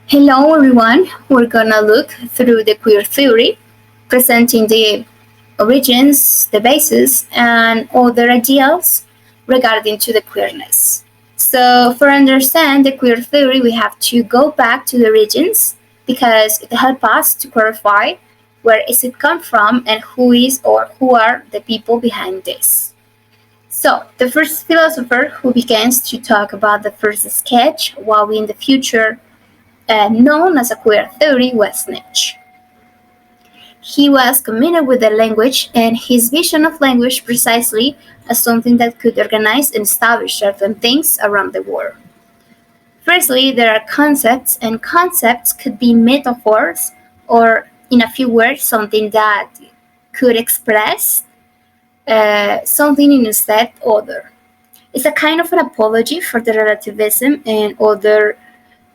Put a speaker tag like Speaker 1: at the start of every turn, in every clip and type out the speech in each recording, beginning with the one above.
Speaker 1: Hello everyone, we're gonna look through the queer theory, presenting the origins, the basis, and other ideals regarding to the queerness. So for understand the queer theory, we have to go back to the origins because it helps us to clarify where is it come from and who is or who are the people behind this. So, the first philosopher who begins to talk about the first sketch, while we in the future known as a queer theory, was Nietzsche. He was committed with the language and his vision of language precisely as something that could organize and establish certain things around the world. Firstly, there are concepts, and concepts could be metaphors or, in a few words, something that could express something instead other. It's a kind of an apology for the relativism and other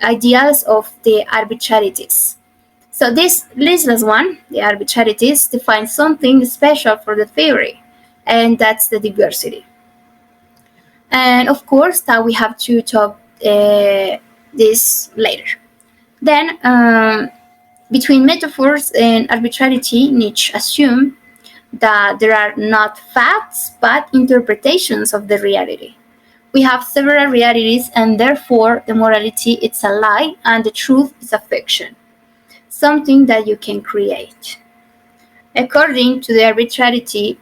Speaker 1: ideas of the arbitrarities. So this listless one, the arbitrarities, defines something special for the theory, and that's the diversity. And of course, that we have to talk this later. Then, between metaphors and arbitrarity, Nietzsche assumed that there are not facts but interpretations of the reality. We have several realities, and therefore the morality is a lie and the truth is a fiction, something that you can create. According to the arbitrarity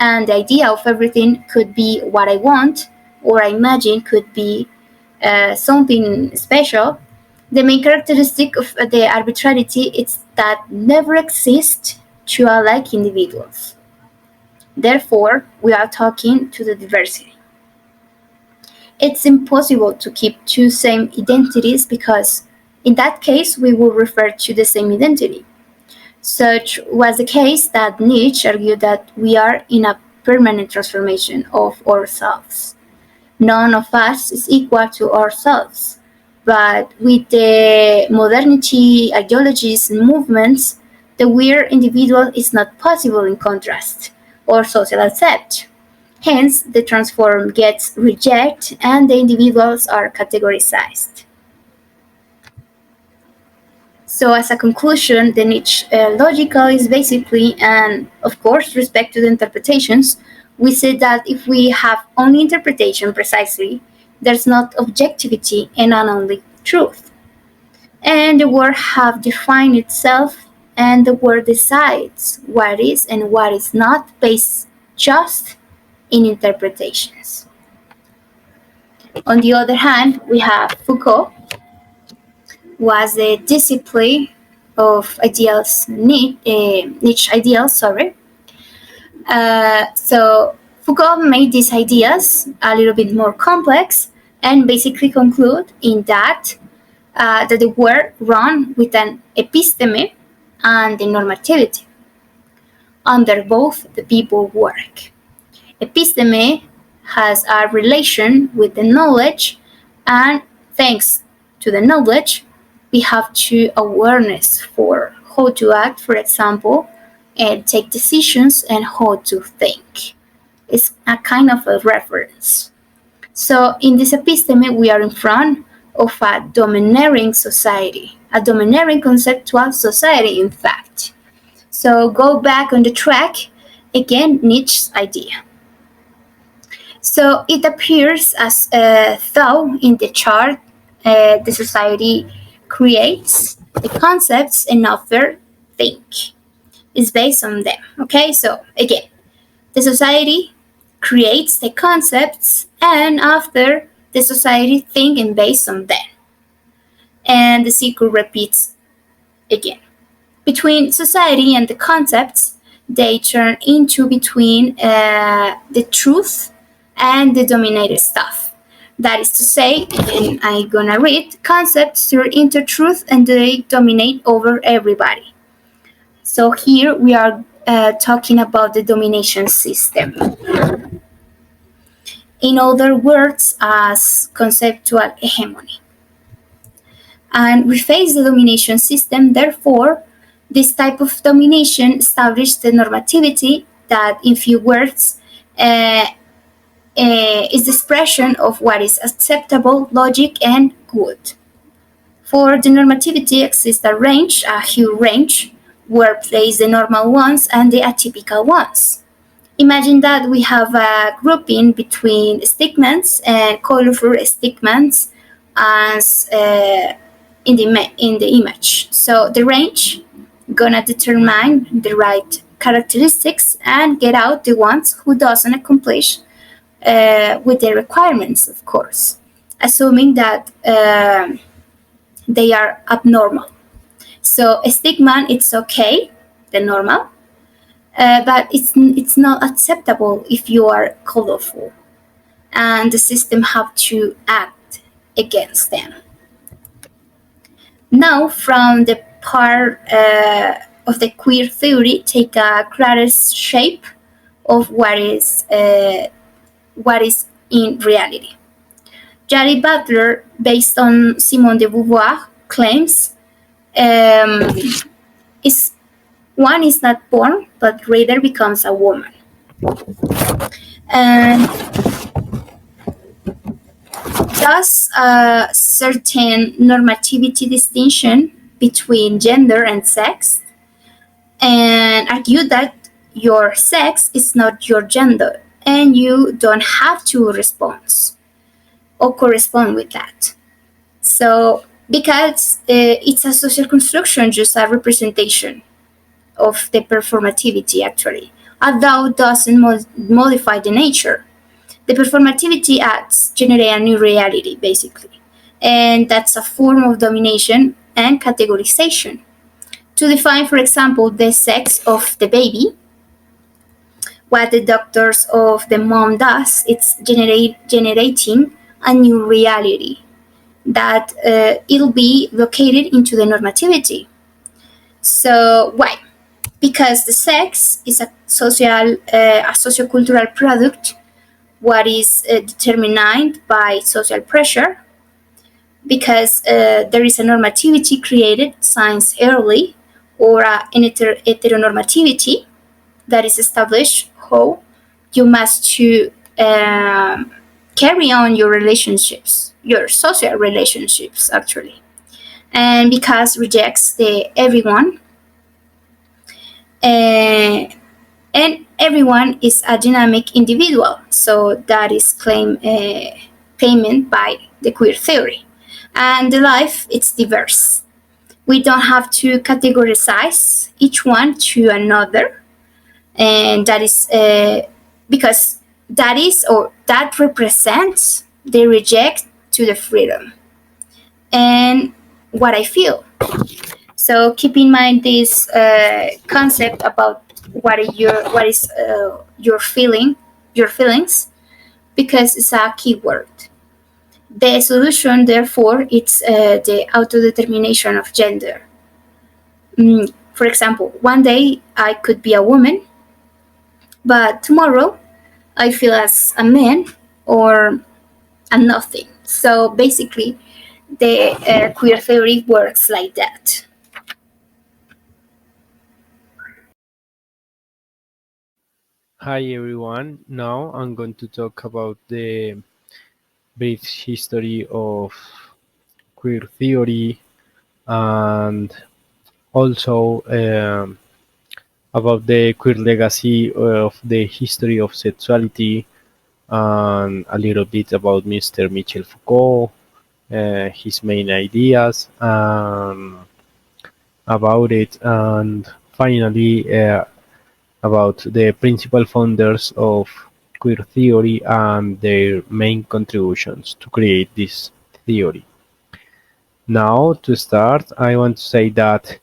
Speaker 1: and the idea of everything could be what I want or I imagine could be something special, the main characteristic of the arbitrarity is that never exists two alike individuals. Therefore, we are talking to the diversity. It's impossible to keep two same identities because in that case we will refer to the same identity. Such was the case that Nietzsche argued that we are in a permanent transformation of ourselves. None of us is equal to ourselves, but with the modernity ideologies and movements, the weird individual is not possible in contrast or social accept. Hence, the transform gets rejected and the individuals are categorized. So, as a conclusion, the Nietzsche logical is basically, and of course, respect to the interpretations, we say that if we have only interpretation precisely, there's not objectivity and not only truth. And the word have defined itself, and the word decides what is and what is not based just in interpretations. On the other hand, we have Foucault, was a discipline of ideals, Nietzsche ideals, sorry. So Foucault made these ideas a little bit more complex and basically conclude in that the world run with an episteme and the normativity. Under both, the people work. Episteme has a relation with the knowledge, and thanks to the knowledge, we have to awareness for how to act, for example, and take decisions and how to think. It's a kind of a reference. So in this episteme, we are in front of a domineering society, a domineering conceptual society, in fact. So go back on the track, again, Nietzsche's idea. So it appears as though in the chart the society creates the concepts and author think is based on them. Okay, so again, the society creates the concepts and after the society think and based on them. And the cycle repeats again. Between society and the concepts, they turn into between the truth and the dominated stuff. That is to say, and I'm gonna read, concepts turn into truth and they dominate over everybody. So here we are talking about the domination system. In other words, as conceptual hegemony. And we face the domination system, therefore, this type of domination established the normativity that, in few words, is the expression of what is acceptable, logic, and good. For the normativity exists a range, a hue range, where place the normal ones and the atypical ones. Imagine that we have a grouping between stigmats and colorful stigmats as in the image. So the range gonna determine the right characteristics and get out the ones who doesn't accomplish with the requirements, of course, assuming that they are abnormal. So a stigma, it's okay, the normal, but it's not acceptable if you are colorful, and the system have to act against them. Now, from the part of the queer theory, take a clearer shape of what is in reality. Jari Butler, based on Simone de Beauvoir, claims um, is one is not born, but rather becomes a woman. And thus, a certain normativity distinction between gender and sex, and argue that your sex is not your gender, and you don't have to respond or correspond with that. So, because it's a social construction, just a representation of the performativity, actually, although it doesn't modify the nature. The performativity acts generate a new reality, basically, and that's a form of domination and categorization. To define, for example, the sex of the baby, what the doctors of the mom does, it's generating a new reality that it'll be located into the normativity. So why? Because the sex is a sociocultural product, what is determined by social pressure, because there is a normativity created since early, or an heteronormativity that is established how you must to carry on your relationships, your social relationships, actually, and because rejects the everyone, uh, and everyone is a dynamic individual. So that is claimed by the queer theory, and the life it's diverse. We don't have to categorize each one to another, and that is because that is or that represents the reject to the freedom and what I feel. So keep in mind this concept about what is your feeling, your feelings, because it's a keyword. The solution, therefore, it's the autodetermination of gender. For example, one day I could be a woman, but tomorrow I feel as a man or a nothing. So basically, the queer theory works like that.
Speaker 2: Hi everyone. Now I'm going to talk about the brief history of queer theory and also about the queer legacy of the history of sexuality and a little bit about Mr. Michel Foucault, his main ideas about it, and finally about the principal founders of queer theory and their main contributions to create this theory. Now, to start, I want to say that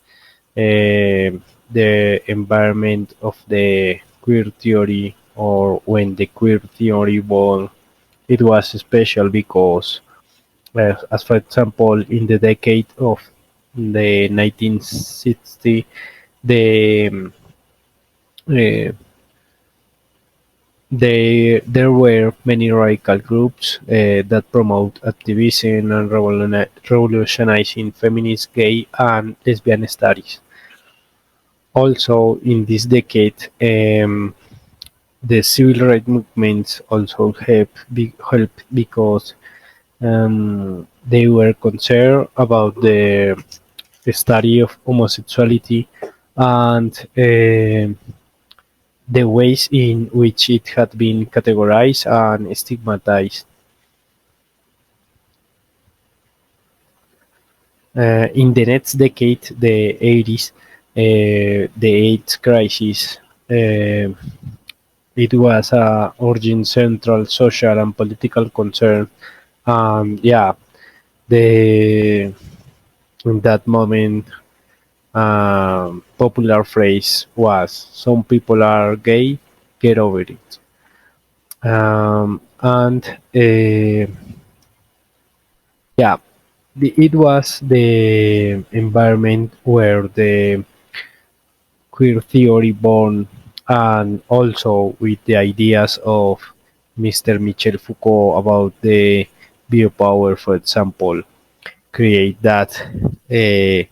Speaker 2: the environment of the queer theory, or when the queer theory born, it was special because, as for example, in the decade of the 1960, the uh, there were many radical groups that promote activism and revolutionizing feminist, gay, and lesbian studies. Also, in this decade, the civil rights movements also help because They were concerned about the study of homosexuality and the ways in which it had been categorized and stigmatized. In the next decade, the 80s, the AIDS crisis, uh, it was a urgent central social and political concern. Yeah, the in that moment, popular phrase was "Some people are gay, get over it." And yeah, it was the environment where the queer theory born, and also with the ideas of Mr. Michel Foucault about the biopower, for example, create that the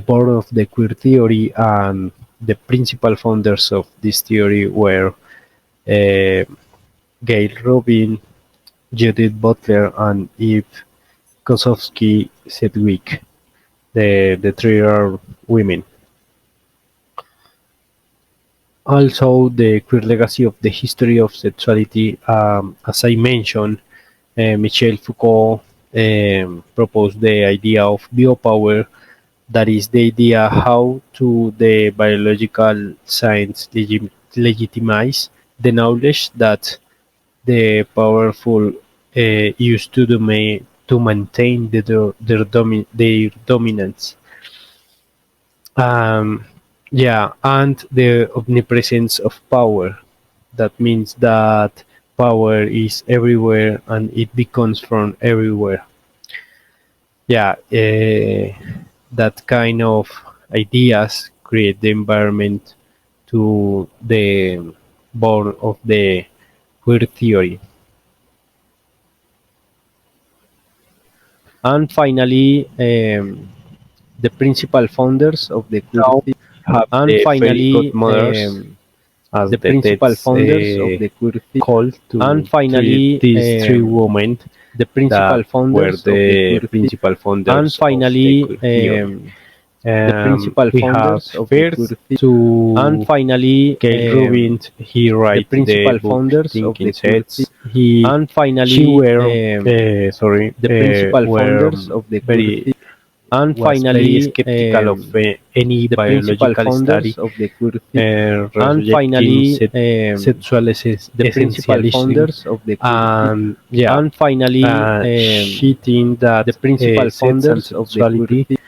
Speaker 2: board of the queer theory and the principal founders of this theory were uh, Gail Rubin, Judith Butler, and Eve Kosofsky Sedgwick. The three are women. Also, the queer legacy of the history of sexuality, as I mentioned, Michel Foucault proposed the idea of biopower, that is the idea how to the biological science legitimize the knowledge that the powerful used to maintain their dominance. Um, yeah, and the omnipresence of power. That means that power is everywhere and it becomes from everywhere. Yeah, that kind of ideas create the environment to the born of the queer theory. And finally, the principal founders of the queer
Speaker 3: Now
Speaker 2: theory.
Speaker 3: we have
Speaker 2: And
Speaker 3: the fairy
Speaker 2: finally,
Speaker 3: godmothers, as
Speaker 2: the
Speaker 3: the
Speaker 2: principal
Speaker 3: text
Speaker 2: founders of the queer theory.
Speaker 3: called
Speaker 2: And
Speaker 3: to treat
Speaker 2: finally,
Speaker 3: these three women
Speaker 2: the principal
Speaker 3: that were
Speaker 2: founders of the
Speaker 3: the
Speaker 2: queer theory.
Speaker 3: principal
Speaker 2: And
Speaker 3: founders of the
Speaker 2: finally,
Speaker 3: queer theory.
Speaker 2: the principal
Speaker 3: We have
Speaker 2: founders of the queer
Speaker 3: first
Speaker 2: theory. And
Speaker 3: to
Speaker 2: finally,
Speaker 3: Gail Rubin. He
Speaker 2: the
Speaker 3: write the
Speaker 2: principal
Speaker 3: book
Speaker 2: founders of the
Speaker 3: Thinking
Speaker 2: queer theory.
Speaker 3: Sets.
Speaker 2: And
Speaker 3: She
Speaker 2: finally,
Speaker 3: were sorry
Speaker 2: the principal
Speaker 3: were
Speaker 2: founders of the queer
Speaker 3: very
Speaker 2: theory. And
Speaker 3: was very
Speaker 2: finally,
Speaker 3: skeptical of any
Speaker 2: the principal
Speaker 3: biological
Speaker 2: founders
Speaker 3: study,
Speaker 2: of the queer theory. And
Speaker 3: rejecting
Speaker 2: finally,
Speaker 3: sexual
Speaker 2: the principal
Speaker 3: essentialism,
Speaker 2: founders of the queer theory.
Speaker 3: and yeah,
Speaker 2: And finally,
Speaker 3: she think
Speaker 2: the
Speaker 3: that
Speaker 2: principal
Speaker 3: sex and
Speaker 2: founders of the queer
Speaker 3: sexuality
Speaker 2: theory.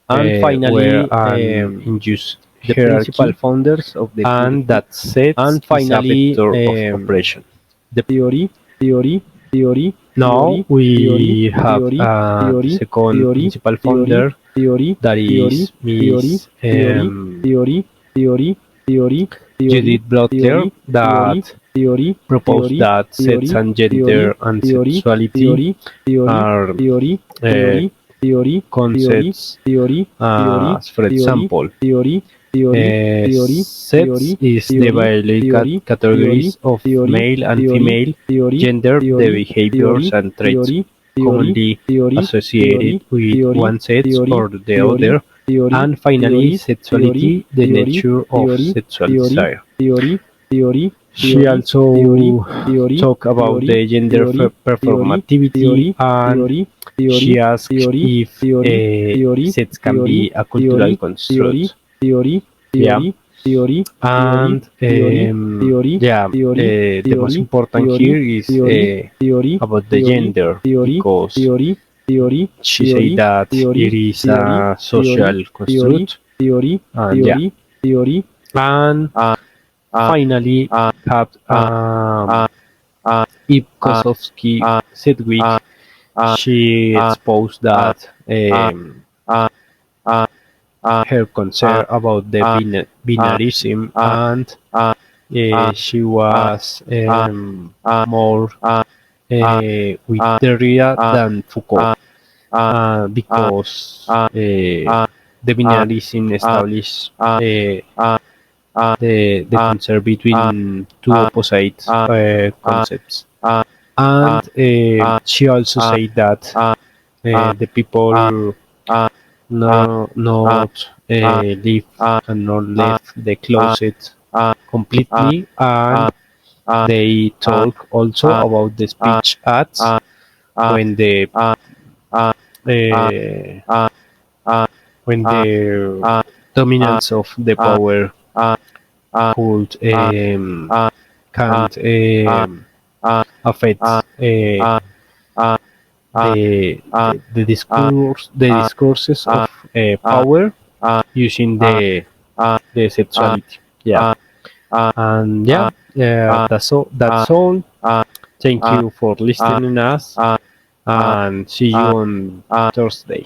Speaker 2: And
Speaker 3: were
Speaker 2: finally,
Speaker 3: an unjust
Speaker 2: the principal
Speaker 3: hierarchy,
Speaker 2: founders of the queer
Speaker 3: and
Speaker 2: theory.
Speaker 3: that sex
Speaker 2: And
Speaker 3: is a
Speaker 2: finally,
Speaker 3: vector of oppression.
Speaker 2: the theory,
Speaker 3: Now we have the
Speaker 2: theory,
Speaker 3: second principal
Speaker 2: theory,
Speaker 3: founder,
Speaker 2: theory,
Speaker 3: that is Miss
Speaker 2: theory, theory,
Speaker 3: Judith Butler,
Speaker 2: theory,
Speaker 3: that
Speaker 2: theory,
Speaker 3: proposed
Speaker 2: theory,
Speaker 3: that sex and
Speaker 2: theory,
Speaker 3: gender and
Speaker 2: theory,
Speaker 3: sexuality
Speaker 2: theory, theory,
Speaker 3: are
Speaker 2: theory,
Speaker 3: uh,
Speaker 2: theory, theory, theory,
Speaker 3: concepts,
Speaker 2: theory, theory,
Speaker 3: as for
Speaker 2: theory,
Speaker 3: example,
Speaker 2: theory, theory, theory,
Speaker 3: sex
Speaker 2: theory,
Speaker 3: is the
Speaker 2: theory,
Speaker 3: biological
Speaker 2: theory, theory,
Speaker 3: categories of
Speaker 2: theory,
Speaker 3: male and
Speaker 2: theory,
Speaker 3: female
Speaker 2: theory,
Speaker 3: gender, the
Speaker 2: theory,
Speaker 3: behaviors
Speaker 2: theory,
Speaker 3: and traits
Speaker 2: theory, theory,
Speaker 3: commonly
Speaker 2: theory,
Speaker 3: associated
Speaker 2: theory,
Speaker 3: with
Speaker 2: theory,
Speaker 3: one sex
Speaker 2: theory,
Speaker 3: or the
Speaker 2: theory,
Speaker 3: other,
Speaker 2: theory,
Speaker 3: and finally,
Speaker 2: theory, theory,
Speaker 3: sexuality, the
Speaker 2: theory,
Speaker 3: nature of
Speaker 2: theory,
Speaker 3: sexual
Speaker 2: theory,
Speaker 3: desire.
Speaker 2: theory, theory,
Speaker 3: She
Speaker 2: theory, theory,
Speaker 3: also
Speaker 2: theory,
Speaker 3: talked about
Speaker 2: theory,
Speaker 3: the gender
Speaker 2: theory, theory,
Speaker 3: performativity,
Speaker 2: theory,
Speaker 3: and
Speaker 2: theory,
Speaker 3: she
Speaker 2: theory,
Speaker 3: asked
Speaker 2: theory,
Speaker 3: if
Speaker 2: theory, theory,
Speaker 3: sex can
Speaker 2: theory,
Speaker 3: be a cultural
Speaker 2: theory, theory,
Speaker 3: construct.
Speaker 2: theory,
Speaker 3: Yeah,
Speaker 2: theory, theory, theory,
Speaker 3: and
Speaker 2: theory, theory,
Speaker 3: yeah,
Speaker 2: theory,
Speaker 3: the most
Speaker 2: theory,
Speaker 3: important
Speaker 2: theory,
Speaker 3: here is
Speaker 2: theory, theory,
Speaker 3: about the
Speaker 2: theory,
Speaker 3: gender,
Speaker 2: theory,
Speaker 3: because
Speaker 2: theory, theory,
Speaker 3: she said
Speaker 2: theory,
Speaker 3: that it
Speaker 2: theory,
Speaker 3: is
Speaker 2: theory,
Speaker 3: a
Speaker 2: theory,
Speaker 3: social
Speaker 2: theory,
Speaker 3: construct,
Speaker 2: theory,
Speaker 3: and yeah,
Speaker 2: theory, theory,
Speaker 3: and finally have Eve Kosowski Sedgwick. She exposed that her concern about the binarism, and she was more with Derrida than Foucault, because the binarism established the concern between two opposite concepts. And she also said that the people not leave and not left the closet completely, and they talk also about the speech ads when uh, when the dominance of the power could can't affect the discourses of power using the sexuality. Yeah, and yeah, that's all. That's all. Thank you for listening us, and see you on Thursday.